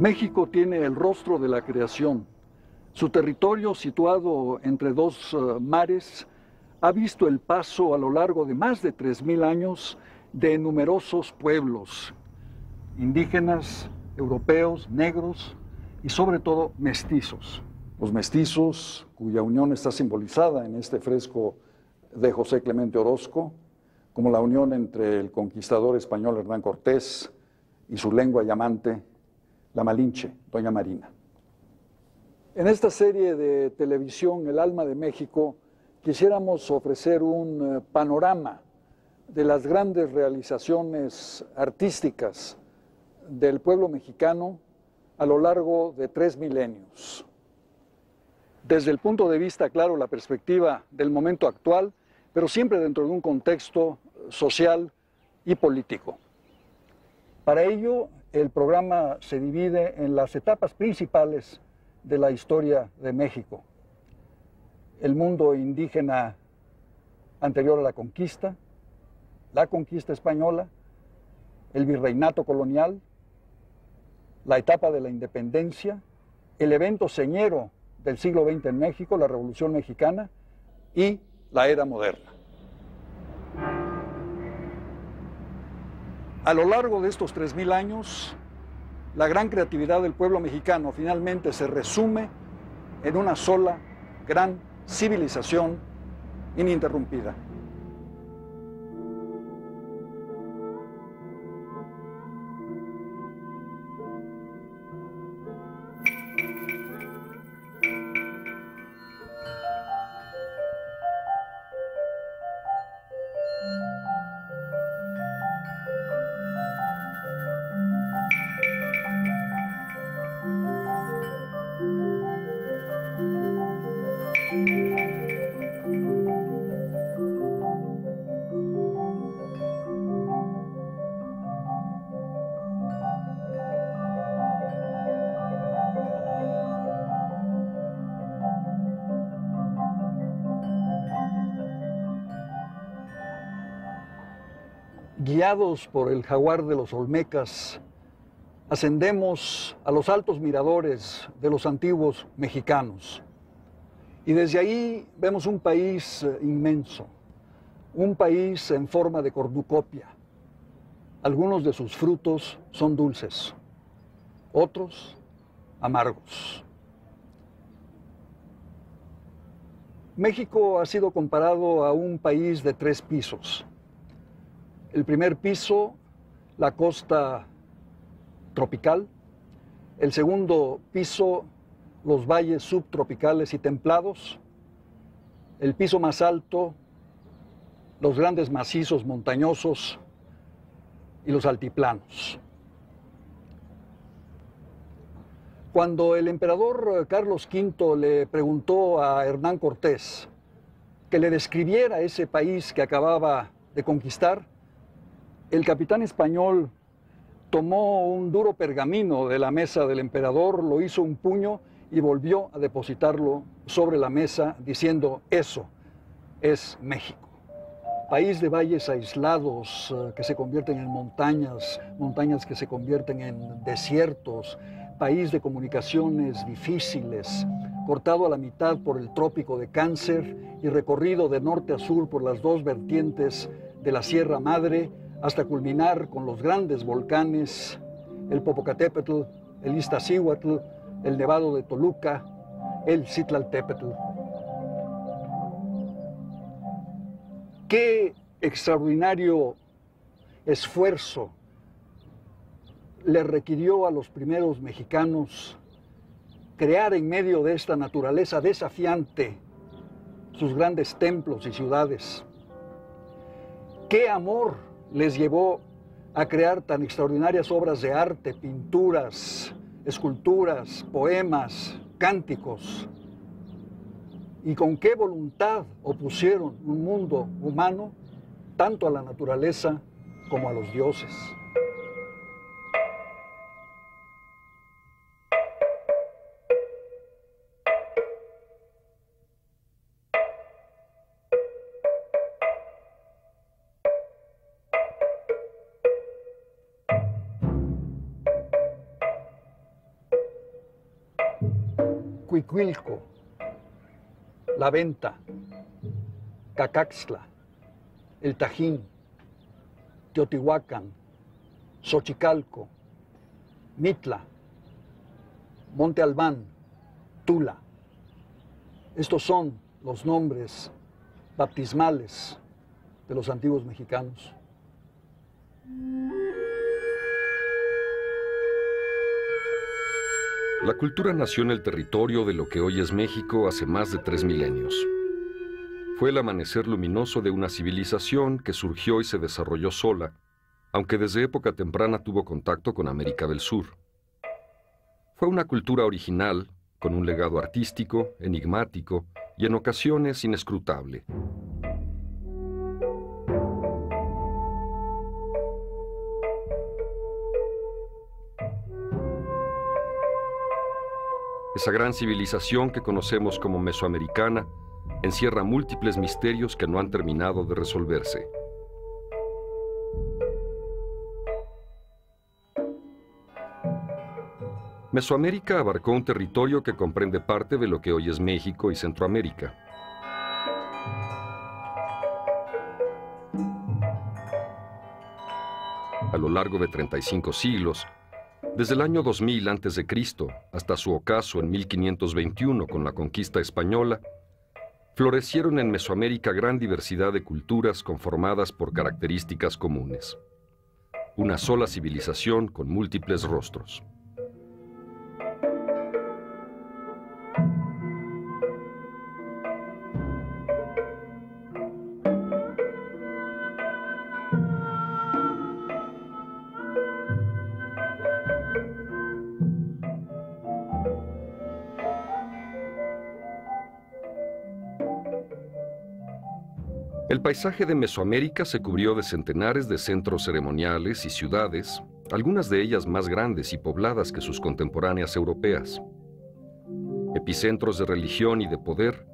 México tiene el rostro de la creación. Su territorio, situado entre dos mares, ha visto el paso a lo largo de más de 3000 años de numerosos pueblos, indígenas, europeos, negros y sobre todo mestizos. Los mestizos, cuya unión está simbolizada en este fresco de José Clemente Orozco, como la unión entre el conquistador español Hernán Cortés y su lengua llamante, la Malinche, Doña Marina. En esta serie de televisión, El alma de México, quisiéramos ofrecer un panorama de las grandes realizaciones artísticas del pueblo mexicano a lo largo de 3 milenios. Desde el punto de vista, claro, la perspectiva del momento actual, pero siempre dentro de un contexto social y político. Para ello, el programa se divide en las etapas principales de la historia de México: el mundo indígena anterior a la conquista española, el virreinato colonial, la etapa de la independencia, el evento señero del siglo XX en México, la Revolución Mexicana, y la era moderna. A lo largo de estos 3000 años, la gran creatividad del pueblo mexicano finalmente se resume en una sola gran civilización ininterrumpida. Guiados por el jaguar de los Olmecas, ascendemos a los altos miradores de los antiguos mexicanos. Y desde ahí vemos un país inmenso, un país en forma de cornucopia. Algunos de sus frutos son dulces, otros amargos. México ha sido comparado a un país de 3 pisos. El primer piso, la costa tropical. El segundo piso, los valles subtropicales y templados. El piso más alto, los grandes macizos montañosos y los altiplanos. Cuando el emperador Carlos V le preguntó a Hernán Cortés que le describiera ese país que acababa de conquistar, el capitán español tomó un duro pergamino de la mesa del emperador, lo hizo un puño y volvió a depositarlo sobre la mesa diciendo: eso es México. País de valles aislados que se convierten en montañas, montañas que se convierten en desiertos, país de comunicaciones difíciles, cortado a la mitad por el trópico de Cáncer y recorrido de norte a sur por las 2 vertientes de la Sierra Madre, hasta culminar con los grandes volcanes, el Popocatépetl, el Iztaccíhuatl, el Nevado de Toluca, el Citlaltépetl. Qué extraordinario esfuerzo le requirió a los primeros mexicanos crear en medio de esta naturaleza desafiante sus grandes templos y ciudades. Qué amor les llevó a crear tan extraordinarias obras de arte, pinturas, esculturas, poemas, cánticos. Y con qué voluntad opusieron un mundo humano tanto a la naturaleza como a los dioses. Cuicuilco, La Venta, Cacaxtla, El Tajín, Teotihuacán, Xochicalco, Mitla, Monte Albán, Tula. Estos son los nombres baptismales de los antiguos mexicanos. La cultura nació en el territorio de lo que hoy es México hace más de 3 milenios. Fue el amanecer luminoso de una civilización que surgió y se desarrolló sola, aunque desde época temprana tuvo contacto con América del Sur. Fue una cultura original, con un legado artístico, enigmático y en ocasiones inescrutable. Esa gran civilización que conocemos como mesoamericana encierra múltiples misterios que no han terminado de resolverse. Mesoamérica abarcó un territorio que comprende parte de lo que hoy es México y Centroamérica. A lo largo de 35 siglos, desde el año 2000 a.C. hasta su ocaso en 1521 con la conquista española, florecieron en Mesoamérica gran diversidad de culturas conformadas por características comunes. Una sola civilización con múltiples rostros. El paisaje de Mesoamérica se cubrió de centenares de centros ceremoniales y ciudades, algunas de ellas más grandes y pobladas que sus contemporáneas europeas. Epicentros de religión y de poder,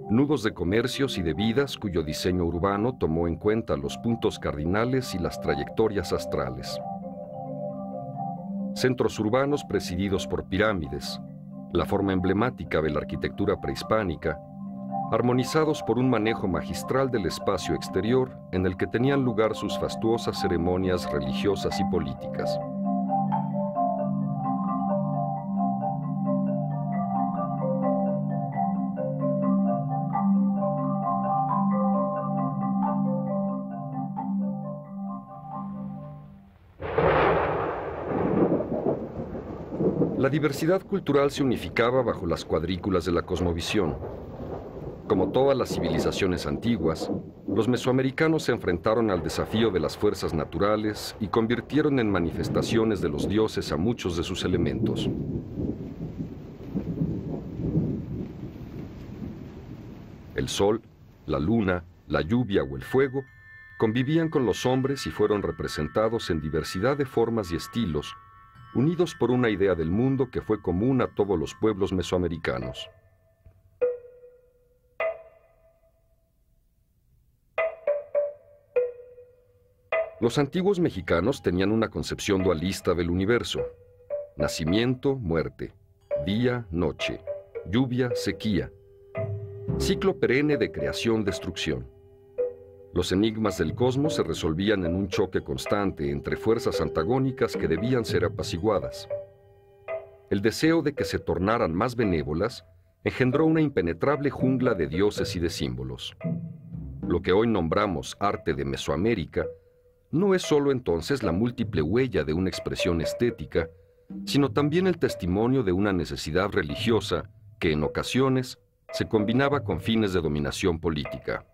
nudos de comercios y de vidas cuyo diseño urbano tomó en cuenta los puntos cardinales y las trayectorias astrales. Centros urbanos presididos por pirámides, la forma emblemática de la arquitectura prehispánica, armonizados por un manejo magistral del espacio exterior en el que tenían lugar sus fastuosas ceremonias religiosas y políticas. La diversidad cultural se unificaba bajo las cuadrículas de la cosmovisión. Como todas las civilizaciones antiguas, los mesoamericanos se enfrentaron al desafío de las fuerzas naturales y convirtieron en manifestaciones de los dioses a muchos de sus elementos. El sol, la luna, la lluvia o el fuego convivían con los hombres y fueron representados en diversidad de formas y estilos, unidos por una idea del mundo que fue común a todos los pueblos mesoamericanos. Los antiguos mexicanos tenían una concepción dualista del universo: nacimiento, muerte, día, noche, lluvia, sequía, ciclo perenne de creación-destrucción. Los enigmas del cosmos se resolvían en un choque constante entre fuerzas antagónicas que debían ser apaciguadas. El deseo de que se tornaran más benévolas engendró una impenetrable jungla de dioses y de símbolos. Lo que hoy nombramos arte de Mesoamérica no es solo entonces la múltiple huella de una expresión estética, sino también el testimonio de una necesidad religiosa que en ocasiones se combinaba con fines de dominación política.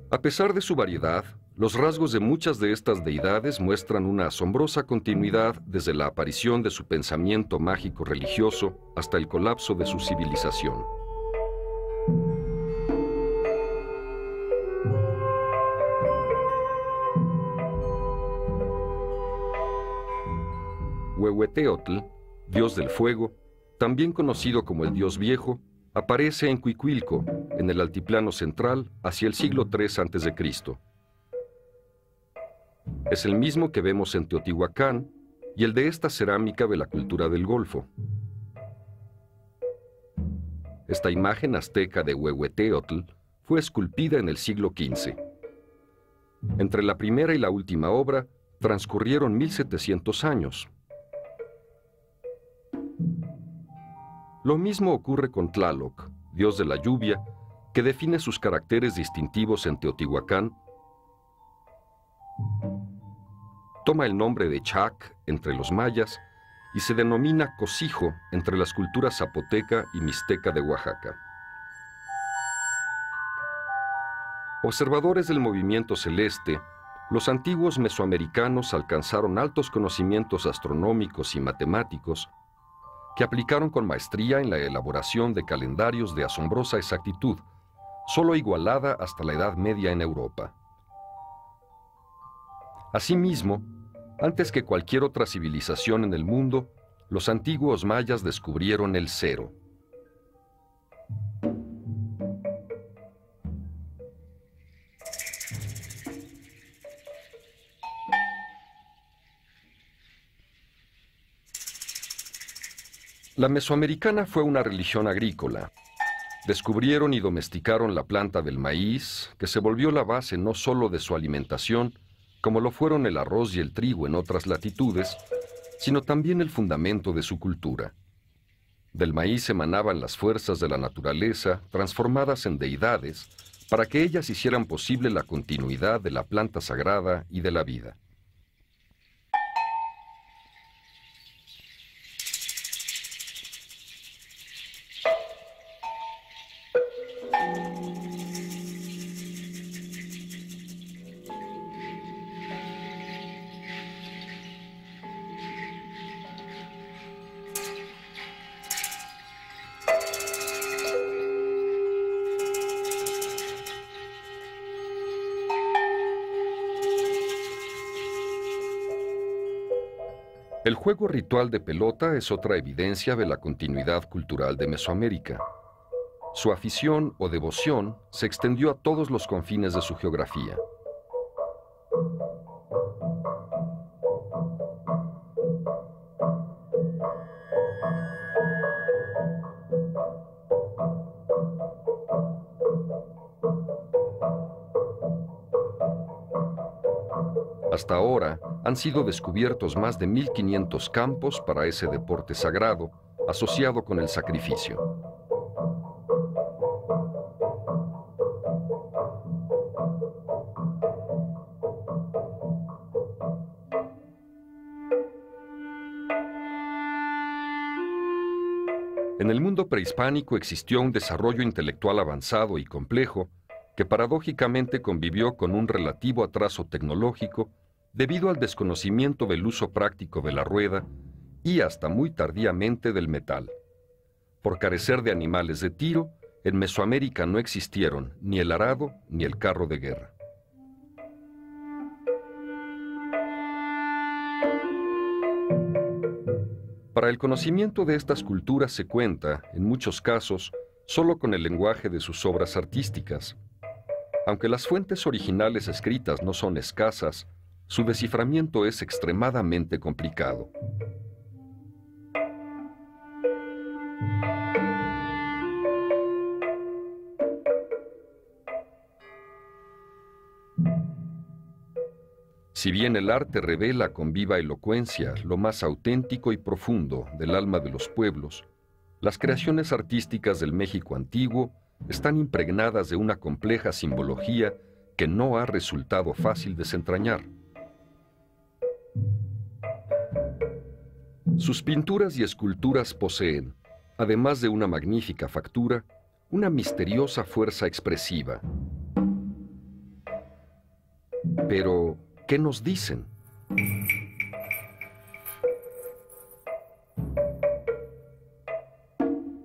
A pesar de su variedad, los rasgos de muchas de estas deidades muestran una asombrosa continuidad desde la aparición de su pensamiento mágico religioso hasta el colapso de su civilización. Huehueteotl, dios del fuego, también conocido como el dios viejo, aparece en Cuicuilco, en el altiplano central, hacia el siglo III a.C. Es el mismo que vemos en Teotihuacán y el de esta cerámica de la cultura del Golfo. Esta imagen azteca de Huehueteotl fue esculpida en el siglo XV. Entre la primera y la última obra transcurrieron 1700 años. Lo mismo ocurre con Tlaloc, dios de la lluvia, que define sus caracteres distintivos en Teotihuacán. Toma el nombre de Chac entre los mayas y se denomina Cocijo entre las culturas zapoteca y mixteca de Oaxaca. Observadores del movimiento celeste, los antiguos mesoamericanos alcanzaron altos conocimientos astronómicos y matemáticos que aplicaron con maestría en la elaboración de calendarios de asombrosa exactitud, solo igualada hasta la Edad Media en Europa. Asimismo, antes que cualquier otra civilización en el mundo, los antiguos mayas descubrieron el cero. La mesoamericana fue una religión agrícola. Descubrieron y domesticaron la planta del maíz, que se volvió la base no solo de su alimentación, como lo fueron el arroz y el trigo en otras latitudes, sino también el fundamento de su cultura. Del maíz emanaban las fuerzas de la naturaleza, transformadas en deidades, para que ellas hicieran posible la continuidad de la planta sagrada y de la vida. El juego ritual de pelota es otra evidencia de la continuidad cultural de Mesoamérica. Su afición o devoción se extendió a todos los confines de su geografía. Hasta ahora, han sido descubiertos más de 1500 campos para ese deporte sagrado, asociado con el sacrificio. En el mundo prehispánico existió un desarrollo intelectual avanzado y complejo que paradójicamente convivió con un relativo atraso tecnológico debido al desconocimiento del uso práctico de la rueda y hasta muy tardíamente del metal. Por carecer de animales de tiro, en Mesoamérica no existieron ni el arado ni el carro de guerra. Para el conocimiento de estas culturas se cuenta, en muchos casos, solo con el lenguaje de sus obras artísticas. Aunque las fuentes originales escritas no son escasas, su desciframiento es extremadamente complicado. Si bien el arte revela con viva elocuencia lo más auténtico y profundo del alma de los pueblos, las creaciones artísticas del México antiguo están impregnadas de una compleja simbología que no ha resultado fácil desentrañar. Sus pinturas y esculturas poseen, además de una magnífica factura, una misteriosa fuerza expresiva. Pero, ¿qué nos dicen?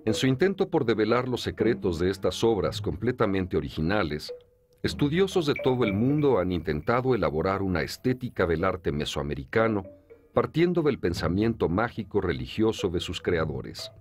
En su intento por develar los secretos de estas obras completamente originales, estudiosos de todo el mundo han intentado elaborar una estética del arte mesoamericano partiendo del pensamiento mágico religioso de sus creadores.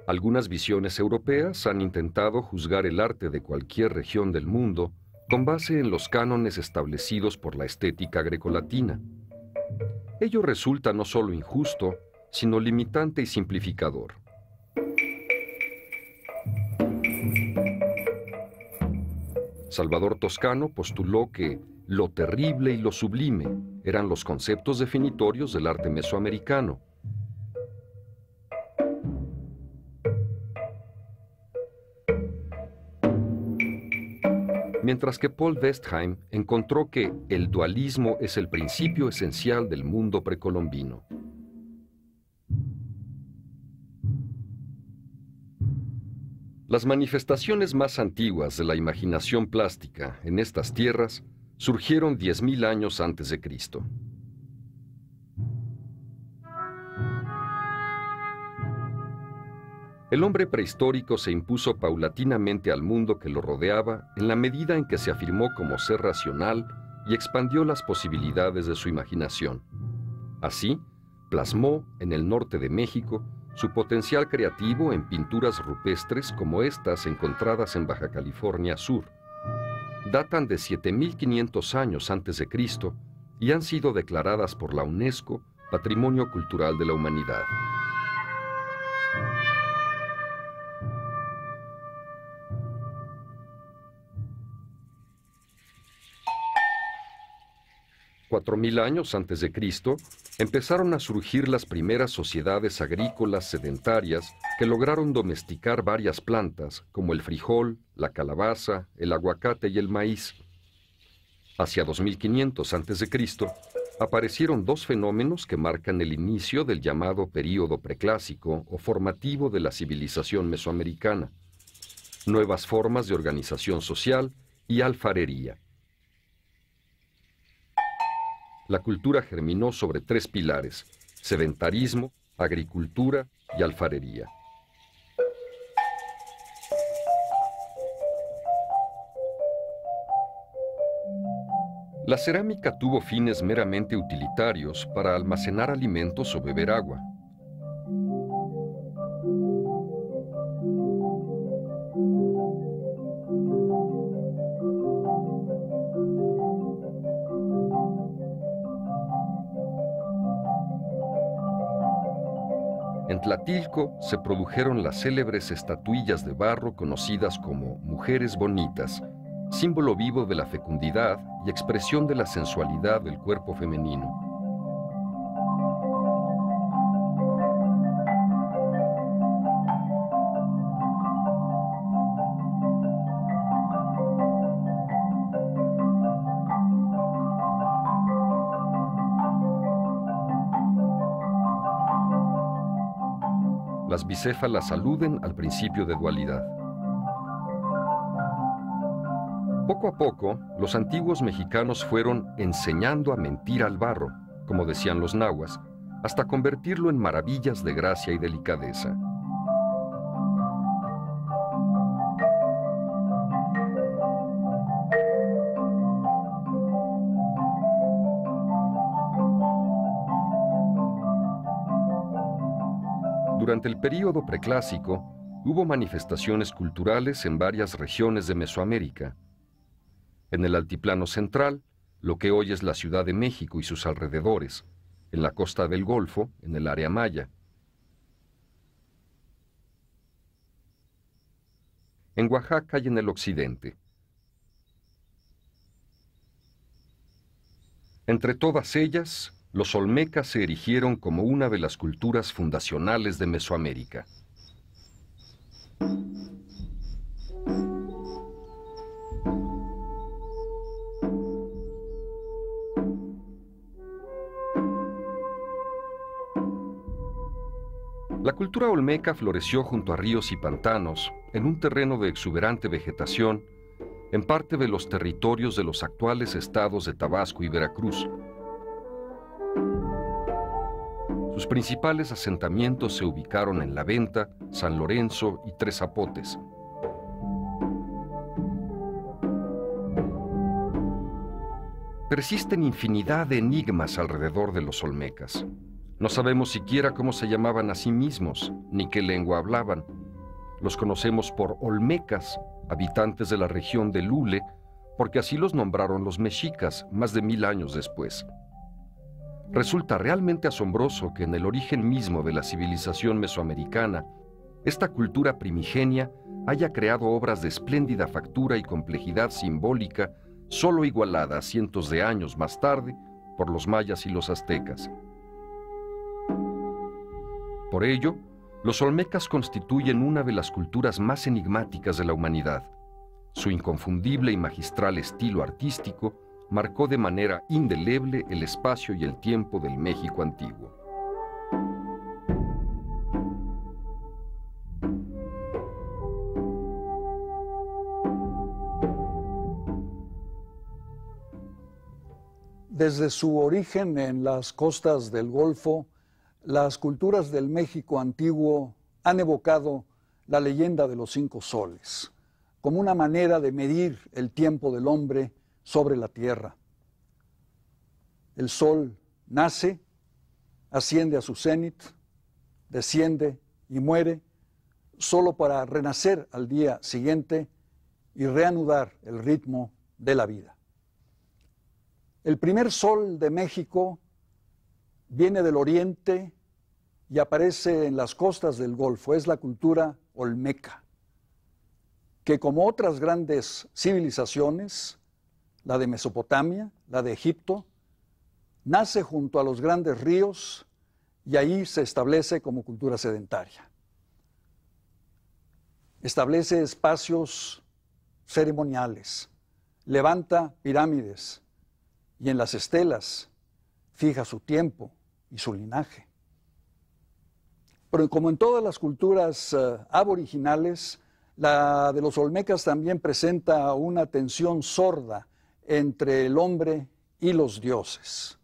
Algunas visiones europeas han intentado juzgar el arte de cualquier región del mundo con base en los cánones establecidos por la estética grecolatina. Ello resulta no solo injusto, sino limitante y simplificador. Salvador Toscano postuló que lo terrible y lo sublime eran los conceptos definitorios del arte mesoamericano. Mientras que Paul Westheim encontró que el dualismo es el principio esencial del mundo precolombino. Las manifestaciones más antiguas de la imaginación plástica en estas tierras surgieron 10.000 años antes de Cristo. El hombre prehistórico se impuso paulatinamente al mundo que lo rodeaba en la medida en que se afirmó como ser racional y expandió las posibilidades de su imaginación. Así, plasmó en el norte de México su potencial creativo en pinturas rupestres como estas encontradas en Baja California Sur. Datan de 7.500 años antes de Cristo y han sido declaradas por la UNESCO Patrimonio Cultural de la Humanidad. $4.000 años antes de Cristo, empezaron a surgir las primeras sociedades agrícolas sedentarias que lograron domesticar varias plantas, como el frijol, la calabaza, el aguacate y el maíz. Hacia 2500 antes de Cristo, aparecieron dos fenómenos que marcan el inicio del llamado período preclásico o formativo de la civilización mesoamericana: nuevas formas de organización social y alfarería. La cultura germinó sobre tres pilares: sedentarismo, agricultura y alfarería. La cerámica tuvo fines meramente utilitarios para almacenar alimentos o beber agua. En Tlatilco se produjeron las célebres estatuillas de barro conocidas como mujeres bonitas, símbolo vivo de la fecundidad y expresión de la sensualidad del cuerpo femenino. Las bicéfalas aluden al principio de dualidad. Poco a poco, los antiguos mexicanos fueron enseñando a mentir al barro, como decían los nahuas, hasta convertirlo en maravillas de gracia y delicadeza. Durante el período preclásico, hubo manifestaciones culturales en varias regiones de Mesoamérica. En el altiplano central, lo que hoy es la Ciudad de México y sus alrededores, en la costa del Golfo, en el área maya. En Oaxaca y en el occidente. Entre todas ellas, los olmecas se erigieron como una de las culturas fundacionales de Mesoamérica. La cultura olmeca floreció junto a ríos y pantanos, en un terreno de exuberante vegetación, en parte de los territorios de los actuales estados de Tabasco y Veracruz. Sus principales asentamientos se ubicaron en La Venta, San Lorenzo y Tres Zapotes. Persisten infinidad de enigmas alrededor de los olmecas. No sabemos siquiera cómo se llamaban a sí mismos, ni qué lengua hablaban. Los conocemos por olmecas, habitantes de la región de Lule, porque así los nombraron los mexicas más de 1000 años después. Resulta realmente asombroso que en el origen mismo de la civilización mesoamericana, esta cultura primigenia haya creado obras de espléndida factura y complejidad simbólica, solo igualada cientos de años más tarde por los mayas y los aztecas. Por ello, los olmecas constituyen una de las culturas más enigmáticas de la humanidad. Su inconfundible y magistral estilo artístico marcó de manera indeleble el espacio y el tiempo del México antiguo. Desde su origen en las costas del Golfo, las culturas del México antiguo han evocado la leyenda de los 5 soles, como una manera de medir el tiempo del hombre sobre la tierra. El sol nace, asciende a su cenit, desciende y muere, solo para renacer al día siguiente y reanudar el ritmo de la vida. El primer sol de México viene del oriente y aparece en las costas del Golfo. Es la cultura olmeca, que como otras grandes civilizaciones, la de Mesopotamia, la de Egipto, nace junto a los grandes ríos y ahí se establece como cultura sedentaria. Establece espacios ceremoniales, levanta pirámides y en las estelas fija su tiempo y su linaje. Pero como en todas las culturas aboriginales, la de los olmecas también presenta una tensión sorda entre el hombre y los dioses.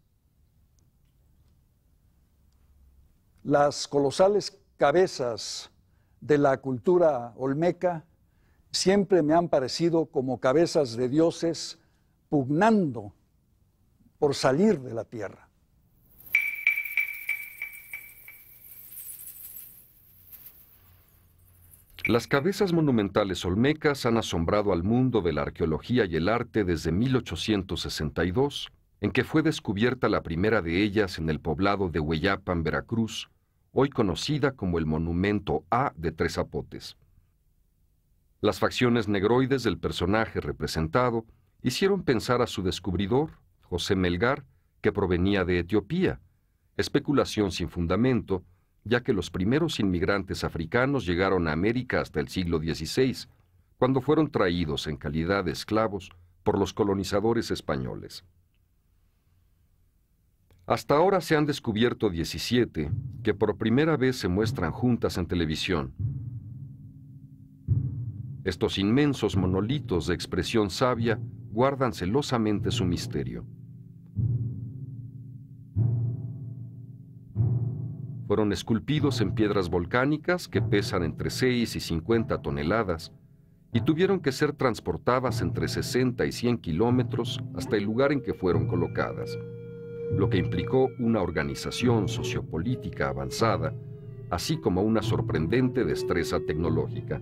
Las colosales cabezas de la cultura olmeca siempre me han parecido como cabezas de dioses pugnando por salir de la tierra. Las cabezas monumentales olmecas han asombrado al mundo de la arqueología y el arte desde 1862, en que fue descubierta la primera de ellas en el poblado de Hueyapan, Veracruz, hoy conocida como el Monumento A de Tres Zapotes. Las facciones negroides del personaje representado hicieron pensar a su descubridor, José Melgar, que provenía de Etiopía, especulación sin fundamento, ya que los primeros inmigrantes africanos llegaron a América hasta el siglo XVI, cuando fueron traídos en calidad de esclavos por los colonizadores españoles. Hasta ahora se han descubierto 17, que por primera vez se muestran juntas en televisión. Estos inmensos monolitos de expresión sabia guardan celosamente su misterio. Fueron esculpidos en piedras volcánicas que pesan entre 6 y 50 toneladas y tuvieron que ser transportadas entre 60 y 100 kilómetros hasta el lugar en que fueron colocadas, lo que implicó una organización sociopolítica avanzada, así como una sorprendente destreza tecnológica.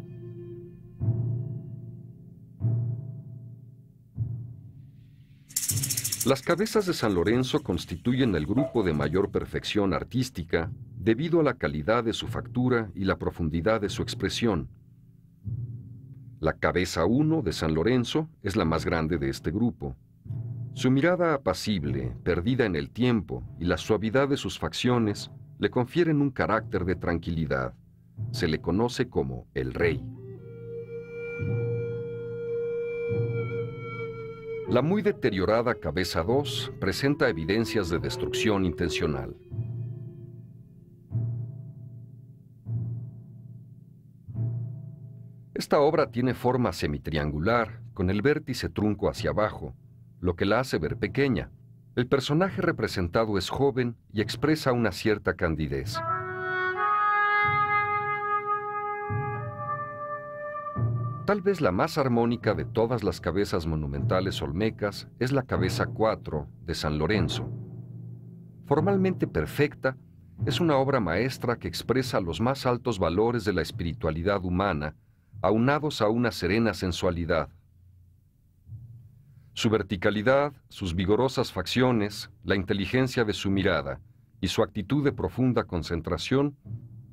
Las cabezas de San Lorenzo constituyen el grupo de mayor perfección artística debido a la calidad de su factura y la profundidad de su expresión. La cabeza 1 de San Lorenzo es la más grande de este grupo. Su mirada apacible, perdida en el tiempo, y la suavidad de sus facciones le confieren un carácter de tranquilidad. Se le conoce como el Rey. La muy deteriorada cabeza 2 presenta evidencias de destrucción intencional. Esta obra tiene forma semitriangular, con el vértice trunco hacia abajo, lo que la hace ver pequeña. El personaje representado es joven y expresa una cierta candidez. Tal vez la más armónica de todas las cabezas monumentales olmecas es la cabeza 4 de San Lorenzo. Formalmente perfecta, es una obra maestra que expresa los más altos valores de la espiritualidad humana, aunados a una serena sensualidad. Su verticalidad, sus vigorosas facciones, la inteligencia de su mirada y su actitud de profunda concentración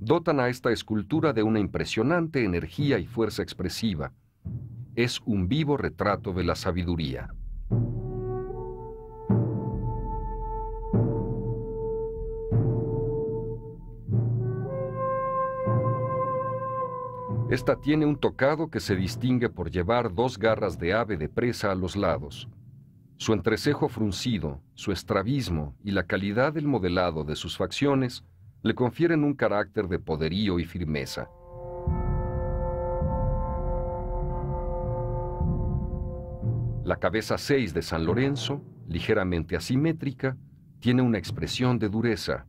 dotan a esta escultura de una impresionante energía y fuerza expresiva. Es un vivo retrato de la sabiduría. Esta tiene un tocado que se distingue por llevar 2 garras de ave de presa a los lados. Su entrecejo fruncido, su estrabismo y la calidad del modelado de sus facciones le confieren un carácter de poderío y firmeza. La cabeza 6 de San Lorenzo, ligeramente asimétrica, tiene una expresión de dureza.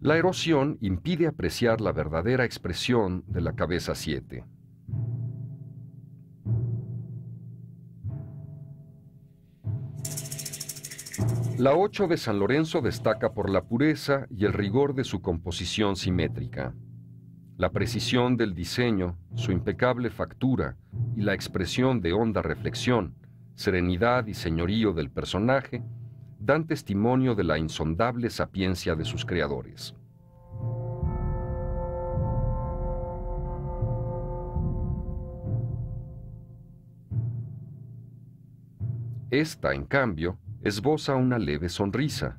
La erosión impide apreciar la verdadera expresión de la cabeza 7. La 8 de San Lorenzo destaca por la pureza y el rigor de su composición simétrica. La precisión del diseño, su impecable factura y la expresión de honda reflexión, serenidad y señorío del personaje dan testimonio de la insondable sapiencia de sus creadores. Esta, en cambio, esboza una leve sonrisa.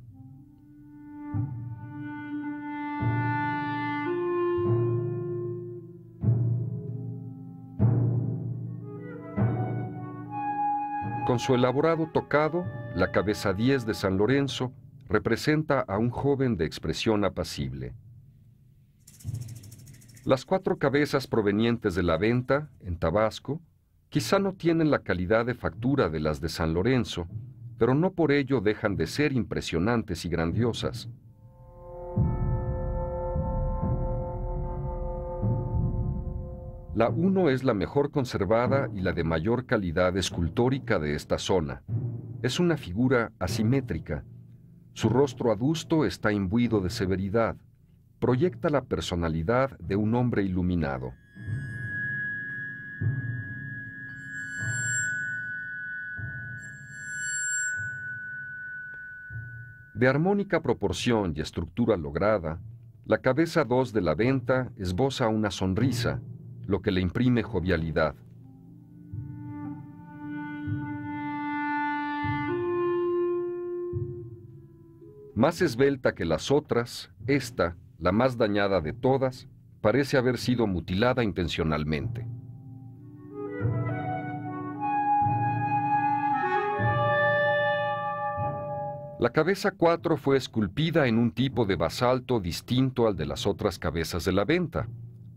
Con su elaborado tocado, la cabeza 10 de San Lorenzo representa a un joven de expresión apacible. Las 4 cabezas provenientes de la venta, en Tabasco, quizá no tienen la calidad de factura de las de San Lorenzo, pero no por ello dejan de ser impresionantes y grandiosas. La 1 es la mejor conservada y la de mayor calidad escultórica de esta zona. Es una figura asimétrica. Su rostro adusto está imbuido de severidad. Proyecta la personalidad de un hombre iluminado. De armónica proporción y estructura lograda, la cabeza 2 de la venta esboza una sonrisa, lo que le imprime jovialidad. Más esbelta que las otras, esta, la más dañada de todas, parece haber sido mutilada intencionalmente. La cabeza 4 fue esculpida en un tipo de basalto distinto al de las otras cabezas de la venta,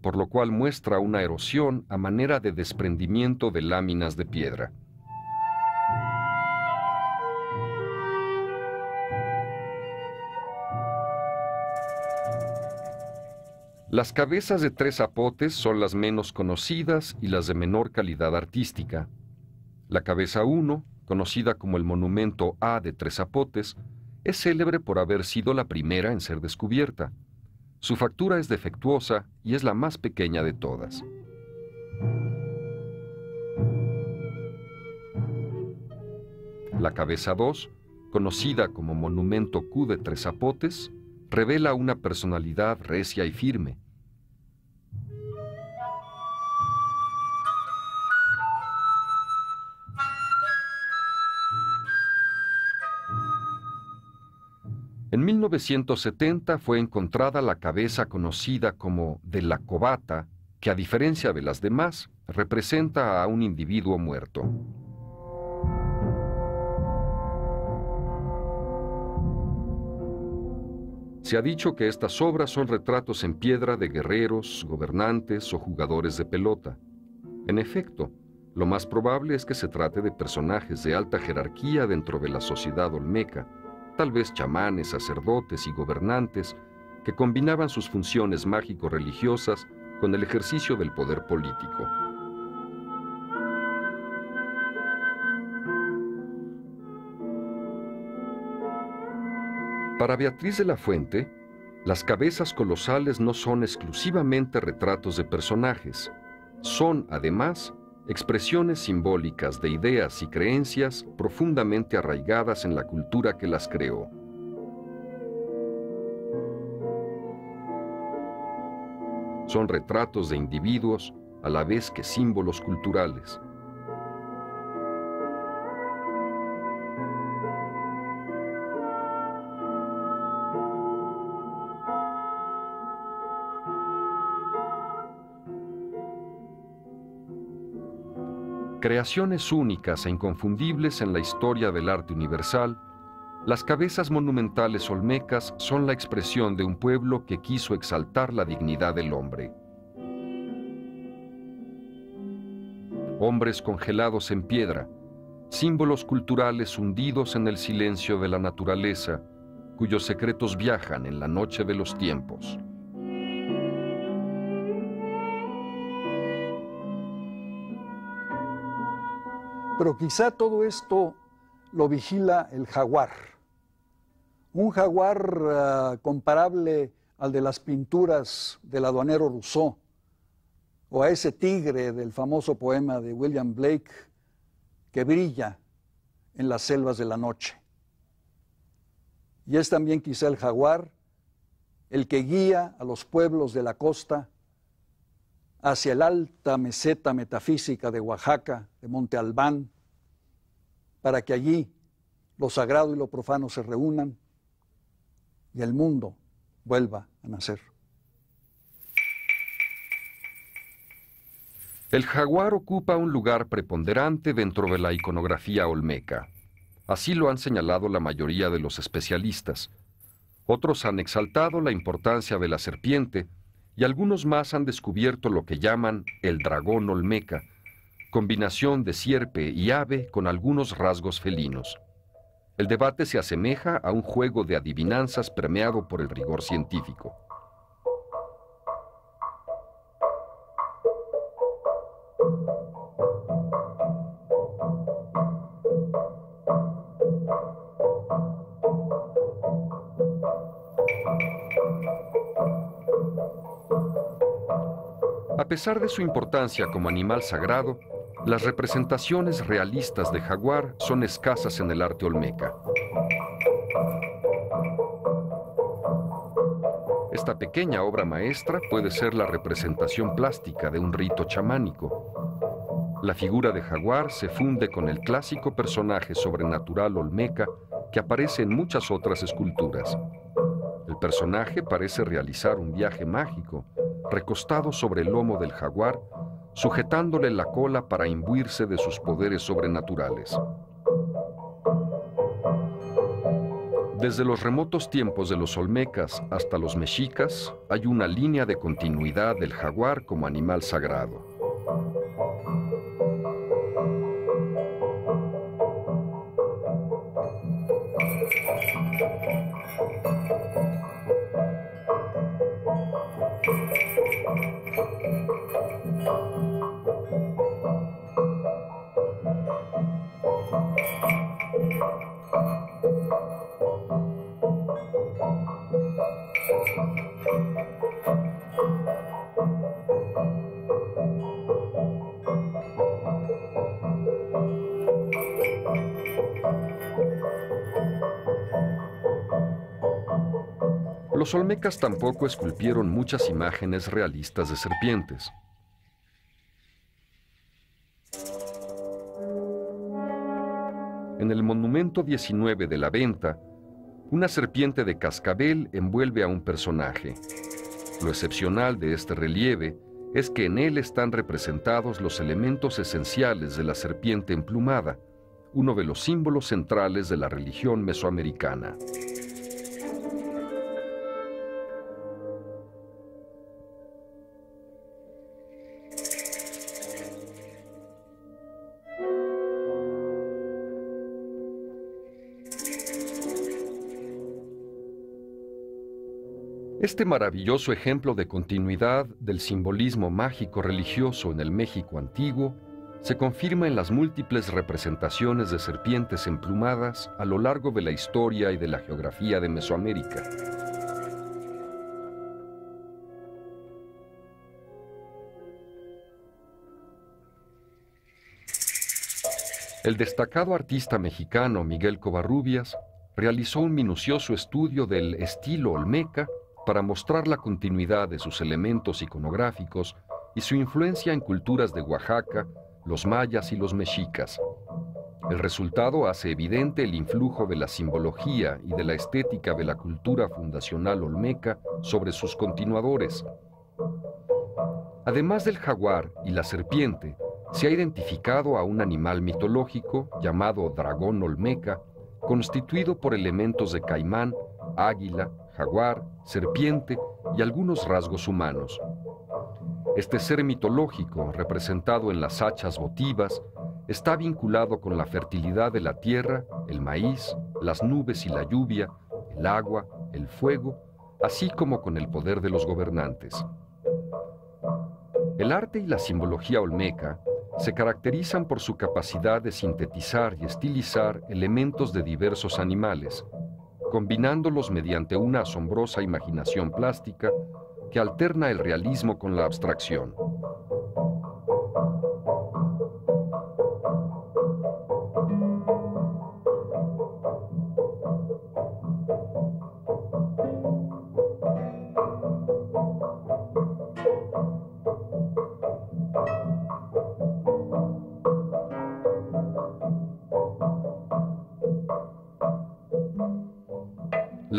por lo cual muestra una erosión a manera de desprendimiento de láminas de piedra. Las cabezas de 3 zapotes son las menos conocidas y las de menor calidad artística. La cabeza 1, conocida como el monumento A de 3 zapotes, es célebre por haber sido la primera en ser descubierta. Su factura es defectuosa y es la más pequeña de todas. La cabeza 2, conocida como monumento Q de 3 zapotes, revela una personalidad recia y firme. En 1970 fue encontrada la cabeza conocida como de la cobata, que a diferencia de las demás, representa a un individuo muerto. Se ha dicho que estas obras son retratos en piedra de guerreros, gobernantes o jugadores de pelota. En efecto, lo más probable es que se trate de personajes de alta jerarquía dentro de la sociedad olmeca, tal vez chamanes, sacerdotes y gobernantes que combinaban sus funciones mágico-religiosas con el ejercicio del poder político. Para Beatriz de la Fuente, las cabezas colosales no son exclusivamente retratos de personajes, son, además, expresiones simbólicas de ideas y creencias profundamente arraigadas en la cultura que las creó. Son retratos de individuos a la vez que símbolos culturales. Creaciones únicas e inconfundibles en la historia del arte universal, las cabezas monumentales olmecas son la expresión de un pueblo que quiso exaltar la dignidad del hombre. Hombres congelados en piedra, símbolos culturales hundidos en el silencio de la naturaleza, cuyos secretos viajan en la noche de los tiempos. Pero quizá todo esto lo vigila el jaguar. Un jaguar comparable al de las pinturas del aduanero Rousseau, o a ese tigre del famoso poema de William Blake que brilla en las selvas de la noche. Y es también quizá el jaguar el que guía a los pueblos de la costa hacia la alta meseta metafísica de Oaxaca, de Monte Albán, para que allí lo sagrado y lo profano se reúnan y el mundo vuelva a nacer. El jaguar ocupa un lugar preponderante dentro de la iconografía olmeca. Así lo han señalado la mayoría de los especialistas. Otros han exaltado la importancia de la serpiente y algunos más han descubierto lo que llaman el dragón olmeca, combinación de sierpe y ave con algunos rasgos felinos. El debate se asemeja a un juego de adivinanzas permeado por el rigor científico. A pesar de su importancia como animal sagrado, las representaciones realistas de jaguar son escasas en el arte olmeca. Esta pequeña obra maestra puede ser la representación plástica de un rito chamánico. La figura de jaguar se funde con el clásico personaje sobrenatural olmeca que aparece en muchas otras esculturas. El personaje parece realizar un viaje mágico, recostado sobre el lomo del jaguar, sujetándole la cola para imbuirse de sus poderes sobrenaturales. Desde los remotos tiempos de los olmecas hasta los mexicas, hay una línea de continuidad del jaguar como animal sagrado. Los olmecas tampoco esculpieron muchas imágenes realistas de serpientes. En el monumento 19 de la Venta, una serpiente de cascabel envuelve a un personaje. Lo excepcional de este relieve es que en él están representados los elementos esenciales de la serpiente emplumada, uno de los símbolos centrales de la religión mesoamericana. Este maravilloso ejemplo de continuidad del simbolismo mágico religioso en el México antiguo se confirma en las múltiples representaciones de serpientes emplumadas a lo largo de la historia y de la geografía de Mesoamérica. El destacado artista mexicano Miguel Covarrubias realizó un minucioso estudio del estilo olmeca para mostrar la continuidad de sus elementos iconográficos y su influencia en culturas de Oaxaca, los mayas y los mexicas. El resultado hace evidente el influjo de la simbología y de la estética de la cultura fundacional olmeca sobre sus continuadores. Además del jaguar y la serpiente, se ha identificado a un animal mitológico llamado dragón olmeca, constituido por elementos de caimán, águila, jaguar, serpiente y algunos rasgos humanos. Este ser mitológico, representado en las hachas votivas, está vinculado con la fertilidad de la tierra, el maíz, las nubes y la lluvia, el agua, el fuego, así como con el poder de los gobernantes. El arte y la simbología olmeca se caracterizan por su capacidad de sintetizar y estilizar elementos de diversos animales, combinándolos mediante una asombrosa imaginación plástica que alterna el realismo con la abstracción.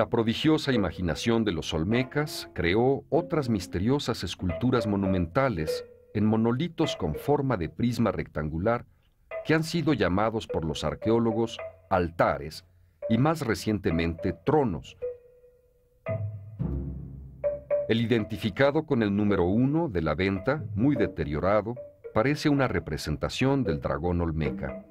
La prodigiosa imaginación de los olmecas creó otras misteriosas esculturas monumentales en monolitos con forma de prisma rectangular que han sido llamados por los arqueólogos altares y más recientemente tronos. El identificado con el número 1 de la venta, muy deteriorado, parece una representación del dragón olmeca.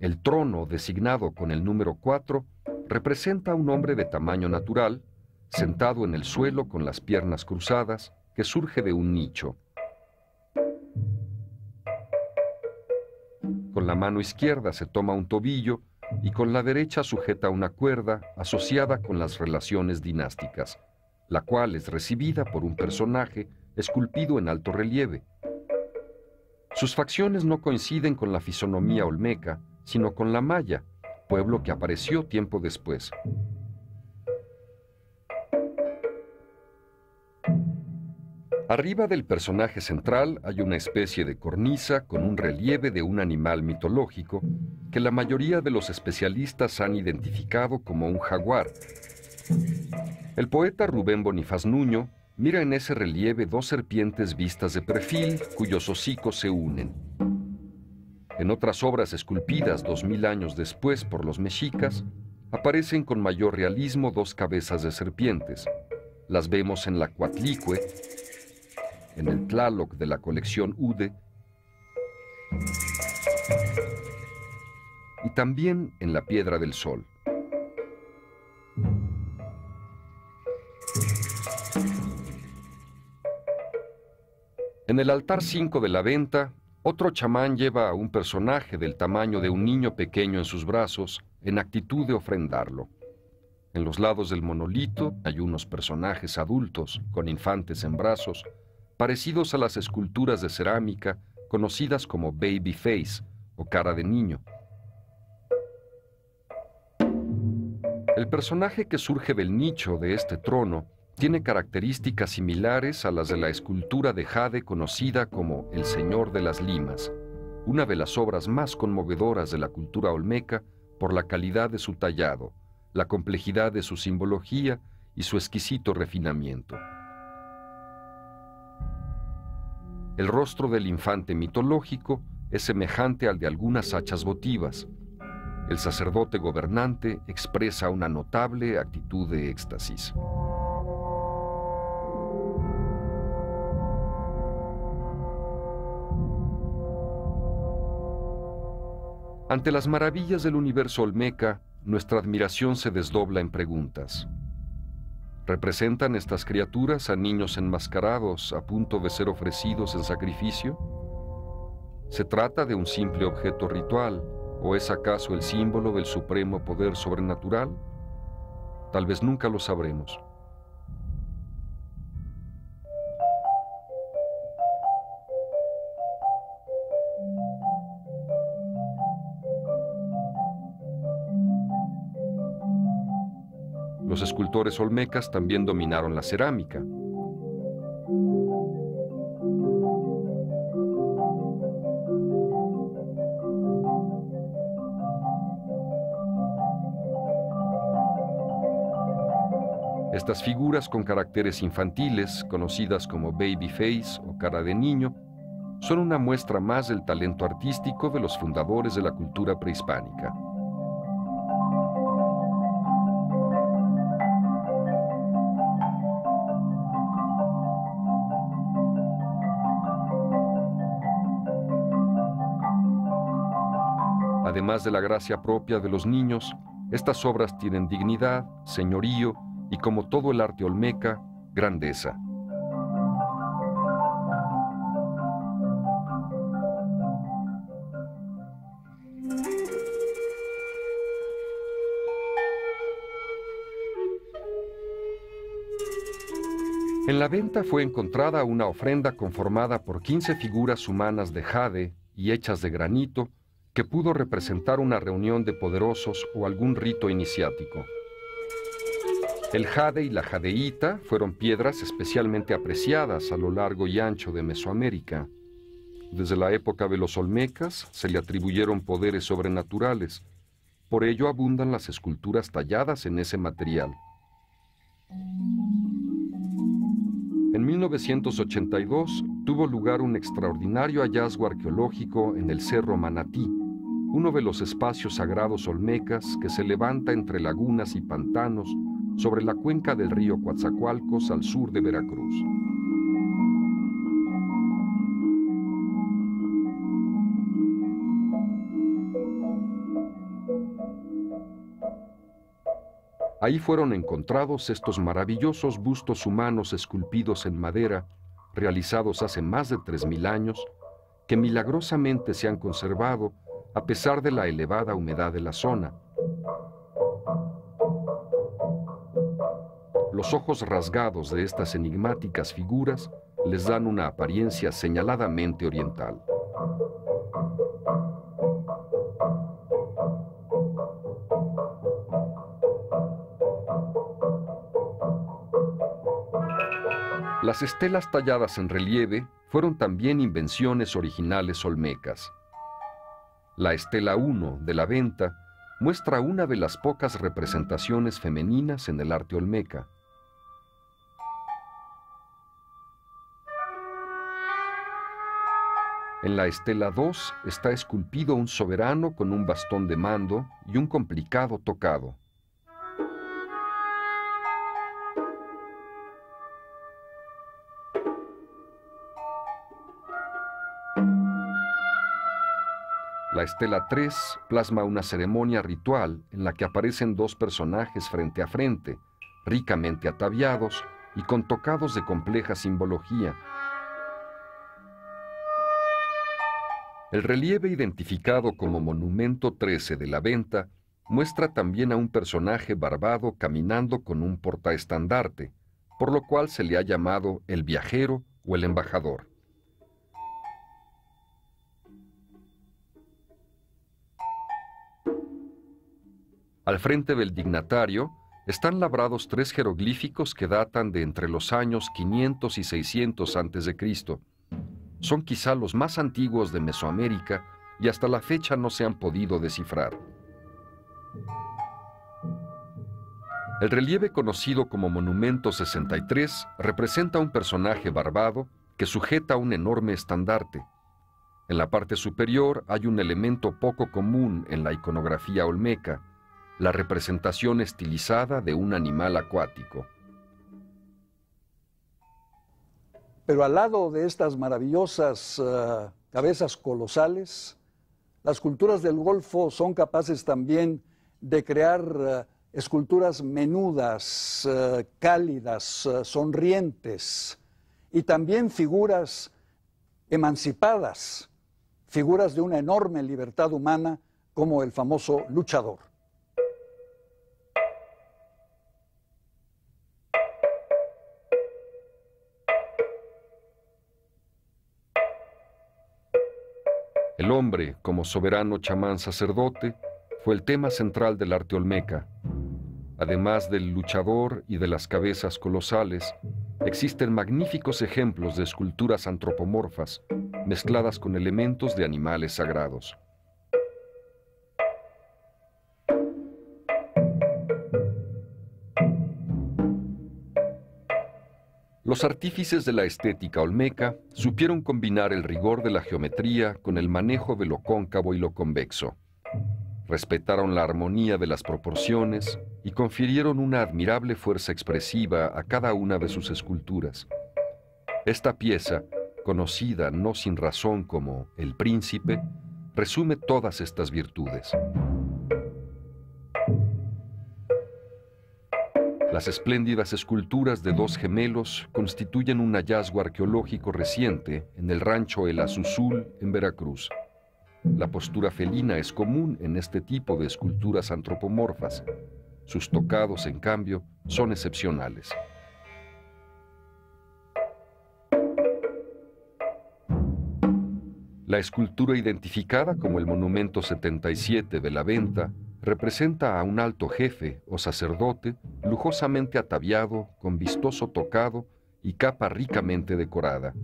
El trono, designado con el número 4, representa a un hombre de tamaño natural, sentado en el suelo con las piernas cruzadas, que surge de un nicho. Con la mano izquierda se toma un tobillo y con la derecha sujeta una cuerda asociada con las relaciones dinásticas, la cual es recibida por un personaje esculpido en alto relieve. Sus facciones no coinciden con la fisonomía olmeca, sino con la maya, pueblo que apareció tiempo después. Arriba del personaje central hay una especie de cornisa con un relieve de un animal mitológico que la mayoría de los especialistas han identificado como un jaguar. El poeta Rubén Bonifaz Nuño mira en ese relieve dos serpientes vistas de perfil cuyos hocicos se unen. En otras obras esculpidas 2000 años después por los mexicas, aparecen con mayor realismo dos cabezas de serpientes. Las vemos en la Coatlicue, en el Tlaloc de la colección Ude, y también en la Piedra del Sol. En el altar 5 de la venta, otro chamán lleva a un personaje del tamaño de un niño pequeño en sus brazos, en actitud de ofrendarlo. En los lados del monolito hay unos personajes adultos, con infantes en brazos, parecidos a las esculturas de cerámica conocidas como baby face o cara de niño. El personaje que surge del nicho de este trono tiene características similares a las de la escultura de jade conocida como El Señor de las Limas, una de las obras más conmovedoras de la cultura olmeca por la calidad de su tallado, la complejidad de su simbología y su exquisito refinamiento. El rostro del infante mitológico es semejante al de algunas hachas votivas. El sacerdote gobernante expresa una notable actitud de éxtasis. Ante las maravillas del universo olmeca, nuestra admiración se desdobla en preguntas. ¿Representan estas criaturas a niños enmascarados a punto de ser ofrecidos en sacrificio? ¿Se trata de un simple objeto ritual o es acaso el símbolo del supremo poder sobrenatural? Tal vez nunca lo sabremos. Los escultores olmecas también dominaron la cerámica. Estas figuras con caracteres infantiles, conocidas como baby face o cara de niño, son una muestra más del talento artístico de los fundadores de la cultura prehispánica. Además de la gracia propia de los niños, estas obras tienen dignidad, señorío y, como todo el arte olmeca, grandeza. En la venta fue encontrada una ofrenda conformada por 15 figuras humanas de jade y hechas de granito, que pudo representar una reunión de poderosos o algún rito iniciático. El jade y la jadeíta fueron piedras especialmente apreciadas a lo largo y ancho de Mesoamérica. Desde la época de los olmecas se le atribuyeron poderes sobrenaturales, por ello abundan las esculturas talladas en ese material. En 1982 tuvo lugar un extraordinario hallazgo arqueológico en el Cerro Manatí, uno de los espacios sagrados olmecas que se levanta entre lagunas y pantanos sobre la cuenca del río Coatzacoalcos al sur de Veracruz. Ahí fueron encontrados estos maravillosos bustos humanos esculpidos en madera, realizados hace más de 3000 años, que milagrosamente se han conservado a pesar de la elevada humedad de la zona. Los ojos rasgados de estas enigmáticas figuras les dan una apariencia señaladamente oriental. Las estelas talladas en relieve fueron también invenciones originales olmecas. La estela 1 de la venta muestra una de las pocas representaciones femeninas en el arte olmeca. En la estela 2 está esculpido un soberano con un bastón de mando y un complicado tocado. La estela 3 plasma una ceremonia ritual en la que aparecen dos personajes frente a frente, ricamente ataviados y con tocados de compleja simbología. El relieve identificado como Monumento 13 de la Venta muestra también a un personaje barbado caminando con un portaestandarte, por lo cual se le ha llamado el viajero o el embajador. Al frente del dignatario están labrados 3 jeroglíficos que datan de entre los años 500 y 600 a.C. Son quizá los más antiguos de Mesoamérica y hasta la fecha no se han podido descifrar. El relieve conocido como Monumento 63 representa un personaje barbado que sujeta un enorme estandarte. En la parte superior hay un elemento poco común en la iconografía olmeca, la representación estilizada de un animal acuático. Pero al lado de estas maravillosas cabezas colosales, las culturas del Golfo son capaces también de crear esculturas menudas, cálidas, sonrientes, y también figuras emancipadas, figuras de una enorme libertad humana, como el famoso luchador. El hombre, como soberano chamán sacerdote, fue el tema central del arte olmeca. Además del luchador y de las cabezas colosales, existen magníficos ejemplos de esculturas antropomorfas, mezcladas con elementos de animales sagrados. Los artífices de la estética olmeca supieron combinar el rigor de la geometría con el manejo de lo cóncavo y lo convexo. Respetaron la armonía de las proporciones y confirieron una admirable fuerza expresiva a cada una de sus esculturas. Esta pieza, conocida no sin razón como El Príncipe, resume todas estas virtudes. Las espléndidas esculturas de dos gemelos constituyen un hallazgo arqueológico reciente en el rancho El Azuzul, en Veracruz. La postura felina es común en este tipo de esculturas antropomorfas. Sus tocados, en cambio, son excepcionales. La escultura identificada como el Monumento 77 de la Venta representa a un alto jefe o sacerdote lujosamente ataviado, con vistoso tocado y capa ricamente decorada.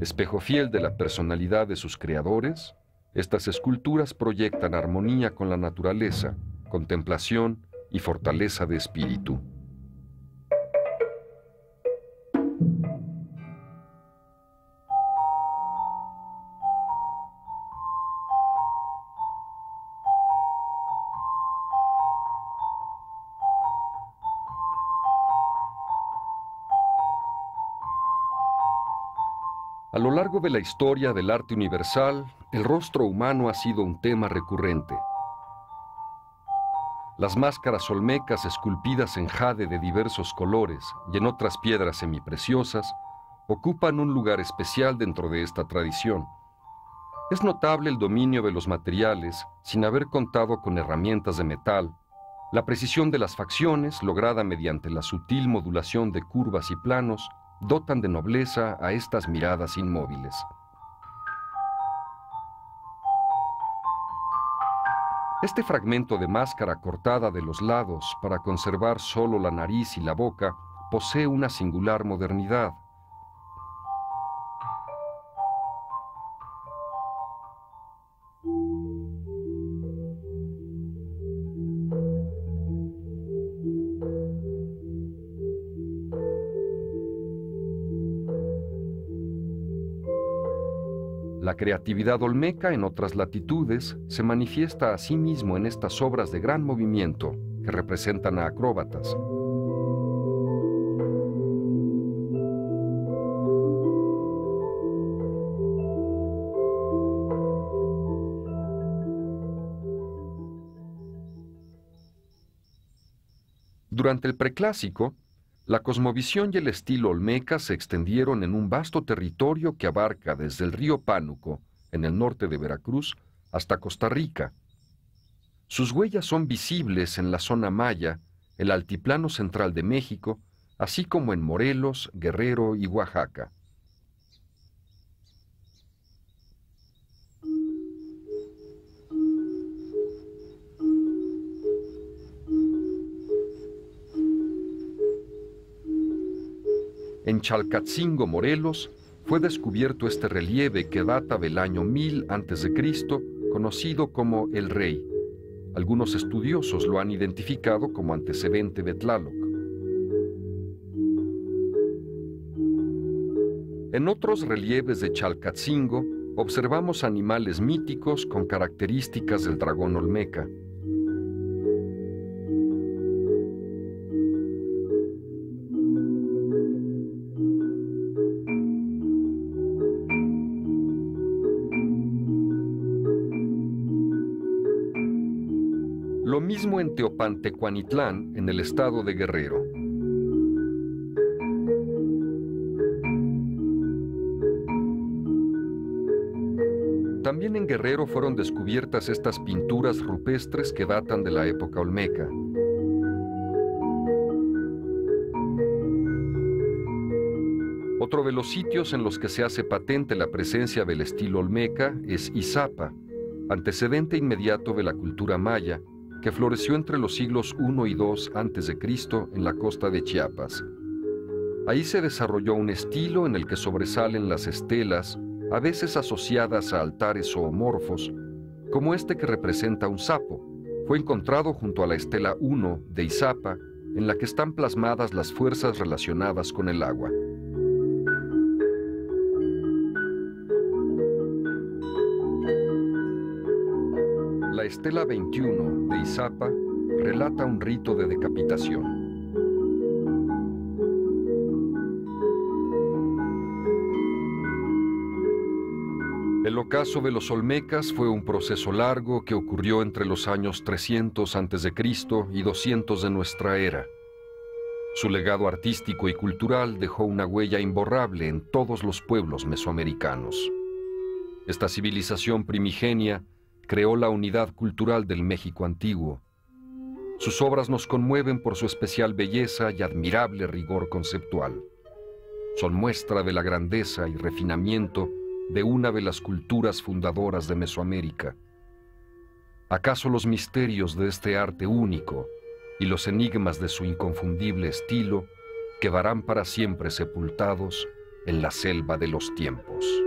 Espejo fiel de la personalidad de sus creadores, estas esculturas proyectan armonía con la naturaleza, contemplación y fortaleza de espíritu. A lo largo de la historia del arte universal, el rostro humano ha sido un tema recurrente. Las máscaras olmecas esculpidas en jade de diversos colores y en otras piedras semipreciosas ocupan un lugar especial dentro de esta tradición. Es notable el dominio de los materiales sin haber contado con herramientas de metal, la precisión de las facciones lograda mediante la sutil modulación de curvas y planos dotan de nobleza a estas miradas inmóviles. Este fragmento de máscara cortada de los lados para conservar solo la nariz y la boca posee una singular modernidad. La creatividad olmeca en otras latitudes se manifiesta a sí mismo en estas obras de gran movimiento que representan a acróbatas. Durante el Preclásico, la cosmovisión y el estilo olmeca se extendieron en un vasto territorio que abarca desde el río Pánuco, en el norte de Veracruz, hasta Costa Rica. Sus huellas son visibles en la zona maya, el altiplano central de México, así como en Morelos, Guerrero y Oaxaca. En Chalcatzingo, Morelos, fue descubierto este relieve que data del año 1000 a.C., conocido como el Rey. Algunos estudiosos lo han identificado como antecedente de Tlaloc. En otros relieves de Chalcatzingo observamos animales míticos con características del dragón olmeca. Lo mismo en Teopantecuanitlán, en el estado de Guerrero. También en Guerrero fueron descubiertas estas pinturas rupestres que datan de la época olmeca. Otro de los sitios en los que se hace patente la presencia del estilo olmeca es Izapa, antecedente inmediato de la cultura maya, que floreció entre los siglos I y II a.C. en la costa de Chiapas. Ahí se desarrolló un estilo en el que sobresalen las estelas, a veces asociadas a altares zoomorfos, como este que representa un sapo. Fue encontrado junto a la estela 1 de Izapa, en la que están plasmadas las fuerzas relacionadas con el agua. La estela 21 de Izapa relata un rito de decapitación. El ocaso de los olmecas fue un proceso largo que ocurrió entre los años 300 a.C. y 200 de nuestra era. Su legado artístico y cultural dejó una huella imborrable en todos los pueblos mesoamericanos. Esta civilización primigenia creó la unidad cultural del México antiguo. Sus obras nos conmueven por su especial belleza y admirable rigor conceptual. Son muestra de la grandeza y refinamiento de una de las culturas fundadoras de Mesoamérica. ¿Acaso los misterios de este arte único y los enigmas de su inconfundible estilo quedarán para siempre sepultados en la selva de los tiempos?